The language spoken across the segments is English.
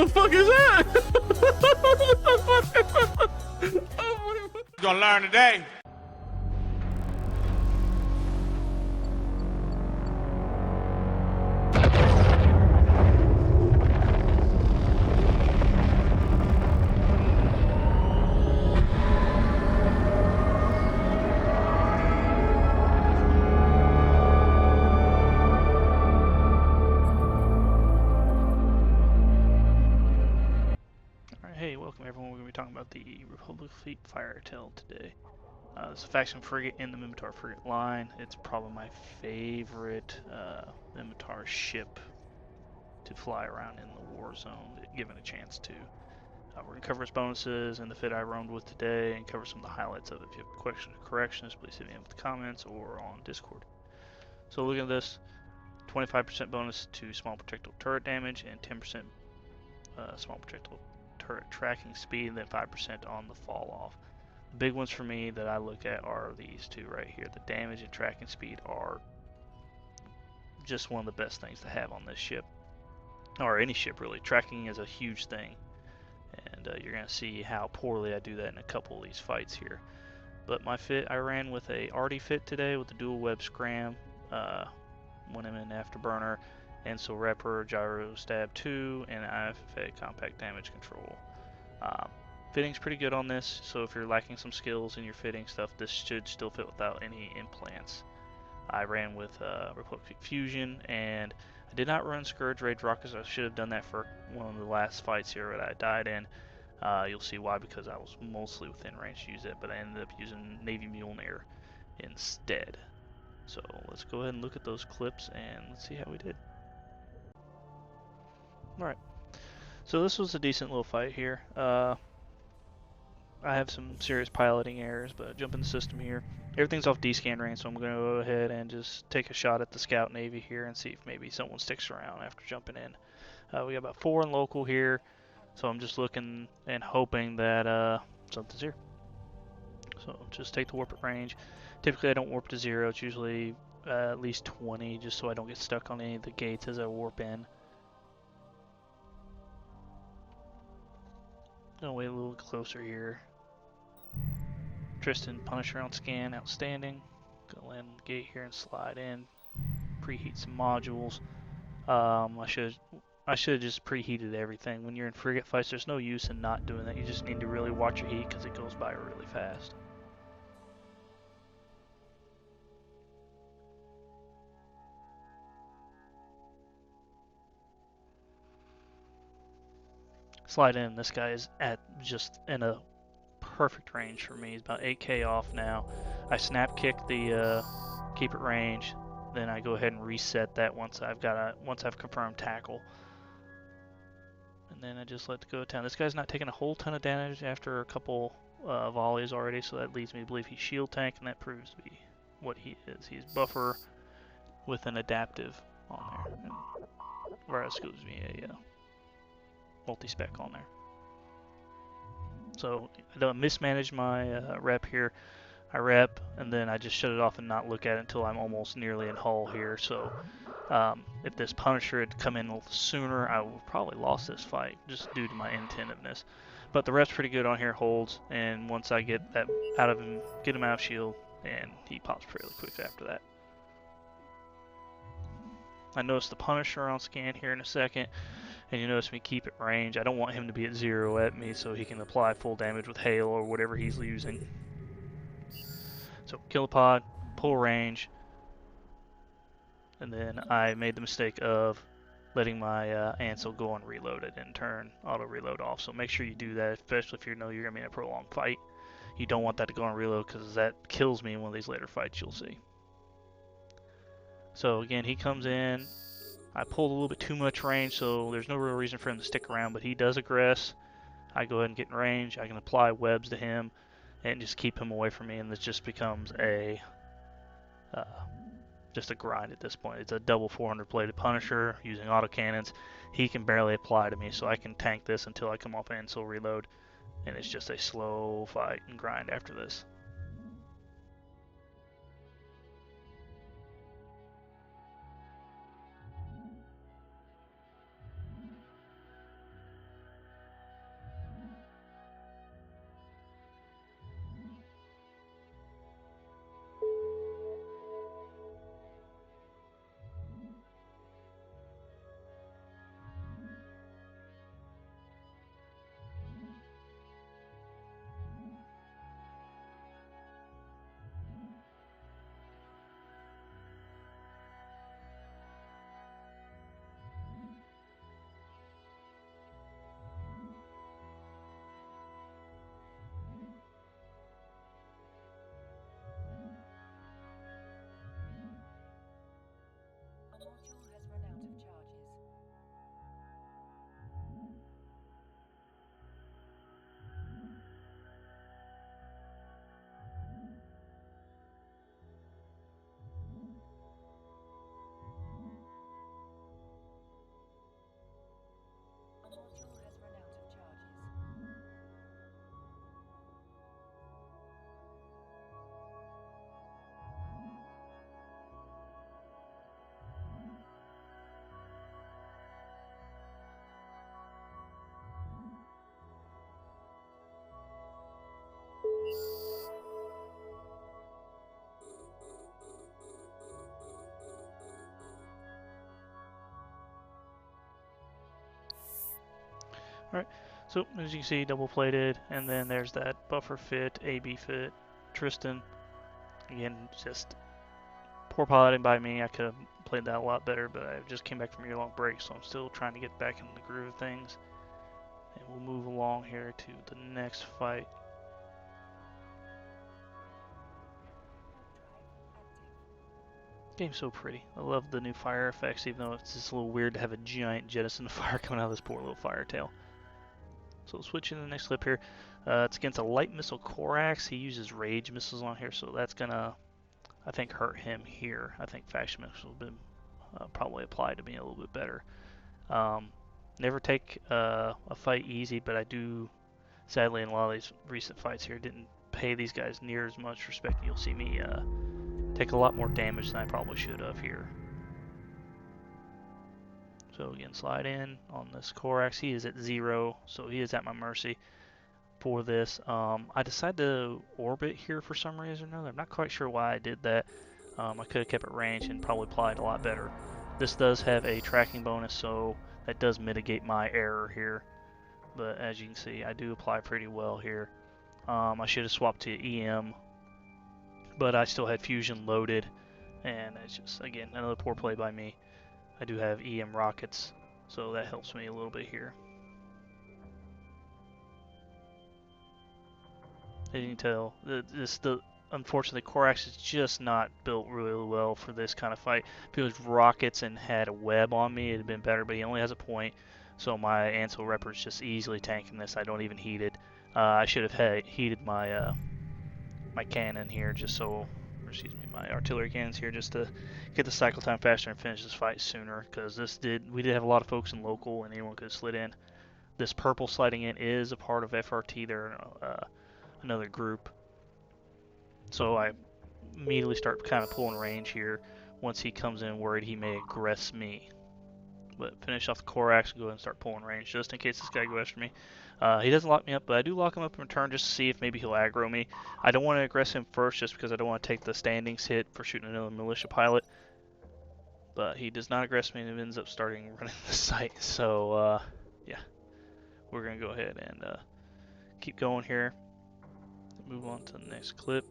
the fuck is that? Oh, You're gonna learn today. Hey, welcome everyone. We're going to be talking about the Republic fleet Firetail today. It's a faction frigate in the Minotaur frigate line. It's probably my favorite Minotaur ship to fly around in the war zone, given a chance to. We're going to cover its bonuses and the fit I roamed with today, and cover some of the highlights of it. If you have questions or corrections, please hit me up with the comments or on Discord. So look at this: 25% bonus to small projectile turret damage, and 10% small projectile turret tracking speed, and then 5% on the fall off. The big ones for me that I look at are these two right here. The damage and tracking speed are just one of the best things to have on this ship, or any ship really. Tracking is a huge thing, and you're going to see how poorly I do that in a couple of these fights here. But my fit, I ran with a arty fit today with the dual web scram when I'm in Afterburner, Ancillary, Gyrostabilizer II, and IFFA compact damage control. Fitting's pretty good on this, so if you're lacking some skills in your fitting stuff, this should still fit without any implants. I ran with Republic Fusion, and I did not run Scourge Rage Rockets. I should have done that for one of the last fights here that I died in. You'll see why, because I was mostly within range to use it, but I ended up using Navy Mjolnir instead. So let's go ahead and look at those clips and let's see how we did. Alright, so this was a decent little fight here. I have some serious piloting errors, but jump in the system here. Everything's off D-scan range, so I'm going to go ahead and just take a shot at the Scout Navy here and see if maybe someone sticks around after jumping in. We got about 4 in local here, so I'm just looking and hoping that something's here. So just take the warp at range. Typically I don't warp to 0, it's usually at least 20, just so I don't get stuck on any of the gates as I warp in. Gonna wait a little closer here. Tristan Punisher on scan, outstanding. Gonna land on the gate here and slide in. Preheat some modules. I should have just preheated everything. When you're in frigate fights, there's no use in not doing that. You just need to really watch your heat because it goes by really fast. Slide in. This guy is at just in a perfect range for me. He's about 8k off now. I snap kick the keep it range, then I go ahead and reset that once I've confirmed tackle, and then I just let go of town. This guy's not taking a whole ton of damage after a couple volleys already, so that leads me to believe he's shield tank, and that proves to be what he is. He's buffer with an adaptive on there, or excuse me, a multi-spec on there. So I don't mismanage my rep here. I rep and then I just shut it off and not look at it until I'm almost nearly in hull here. So if this Punisher had come in a little sooner, I would have probably lost this fight just due to my intentiveness. But the rep's pretty good on here, holds, and once I get that out of him, get him out of shield, and he pops fairly quick after that. I noticed the Punisher on scan here in a second, and you notice me keep it range. I don't want him to be at 0 at me so he can apply full damage with hail or whatever he's using. So kill the pod, pull range, and then I made the mistake of letting my Ancil go unreloaded and turn auto reload off. So make sure you do that, especially if you know you're going to be in a prolonged fight. You don't want that to go on reload because that kills me in one of these later fights you'll see. So again, he comes in. I pulled a little bit too much range, so there's no real reason for him to stick around, but he does aggress. I go ahead and get in range. I can apply webs to him and just keep him away from me, and this just becomes a just a grind at this point. It's a double 400 bladed Punisher using autocannons. He can barely apply to me, so I can tank this until I come off Ancil reload, and it's just a slow fight and grind after this. Alright, so as you can see, double plated, and then there's that buffer fit, AB fit, Tristan. Again, just poor piloting by me. I could have played that a lot better, but I just came back from a year-long break, so I'm still trying to get back in the groove of things. And we'll move along here to the next fight. Game's so pretty. I love the new fire effects, even though it's just a little weird to have a giant jettison of fire coming out of this poor little Firetail. So switching to the next clip here. It's against a light missile Corax. He uses rage missiles on here, so that's gonna, I think, hurt him here. I think faction missiles have been probably applied to me a little bit better. Never take a fight easy, but I do, sadly, in a lot of these recent fights here, didn't pay these guys near as much respect. You'll see me take a lot more damage than I probably should have here. So again, slide in on this Corax. He is at 0, so he is at my mercy for this. I decided to orbit here for some reason or another. I'm not quite sure why I did that. I could have kept it range and probably applied a lot better. This does have a tracking bonus, so that does mitigate my error here. But as you can see, I do apply pretty well here. I should have swapped to EM, but I still had fusion loaded, and it's just, again, another poor play by me. I do have EM rockets, so that helps me a little bit here. As you can tell, unfortunately, Corax is just not built really well for this kind of fight. If it was rockets and had a web on me, it'd have been better, but he only has a point, so my Ancillary Repper is just easily tanking this. I don't even heat it. I should have heated my my cannon here just so, or excuse me, my artillery cannons here just to get the cycle time faster and finish this fight sooner, because we did have a lot of folks in local and anyone could have slid in. This purple sliding in is a part of FRT. They're another group. So I immediately start kind of pulling range here once he comes in worried he may aggress me. But finish off the Corax and go ahead and start pulling range just in case this guy goes after me. He doesn't lock me up, but I do lock him up in return just to see if maybe he'll aggro me. I don't want to aggress him first just because I don't want to take the standings hit for shooting another militia pilot. But he does not aggress me and ends up starting running the site. So yeah, we're going to go ahead and keep going here. Move on to the next clip.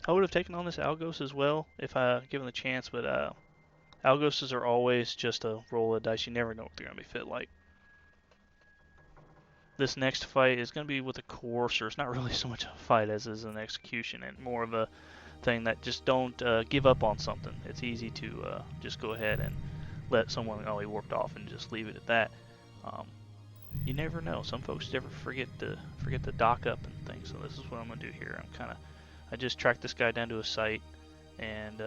I would have taken on this Algos as well if I given the chance, but Algoses are always just a roll of dice. You never know what they're going to be fit like. This next fight is going to be with a Courser. It's not really so much a fight as is an execution, and more of a thing that just don't give up on something. It's easy to just go ahead and let someone, oh, he warped off, and just leave it at that. You never know. Some folks never forget to dock up and things. So this is what I'm going to do here. I just tracked this guy down to a site and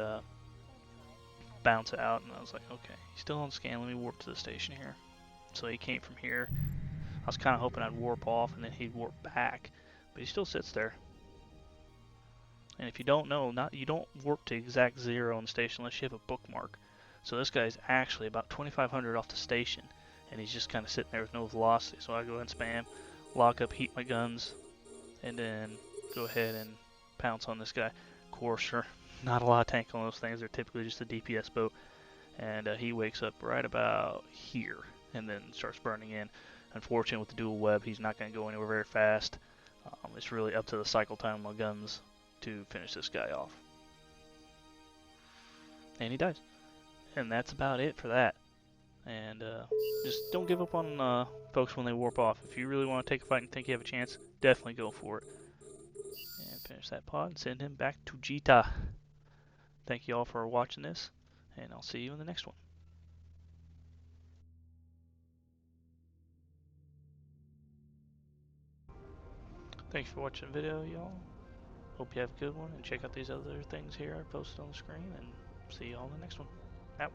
bounce it out, and I was like, okay, he's still on scan. Let me warp to the station here. So he came from here. I was kind of hoping I'd warp off and then he'd warp back, but he still sits there. And if you don't know, you don't warp to exact 0 on the station unless you have a bookmark. So this guy's actually about 2,500 off the station, and he's just kind of sitting there with no velocity. So I go ahead and spam, lock up, heat my guns, and then go ahead and pounce on this guy. Courser, not a lot of tank on those things. They're typically just a DPS boat. And he wakes up right about here and then starts burning in. Unfortunately, with the dual web, he's not going to go anywhere very fast. It's really up to the cycle time of my guns to finish this guy off. And he dies. And that's about it for that. And just don't give up on folks when they warp off. If you really want to take a fight and think you have a chance, definitely go for it. And finish that pod and send him back to Jita. Thank you all for watching this, and I'll see you in the next one. Thanks for watching the video, y'all. Hope you have a good one, and check out these other things here I posted on the screen, and see you all in the next one. Out.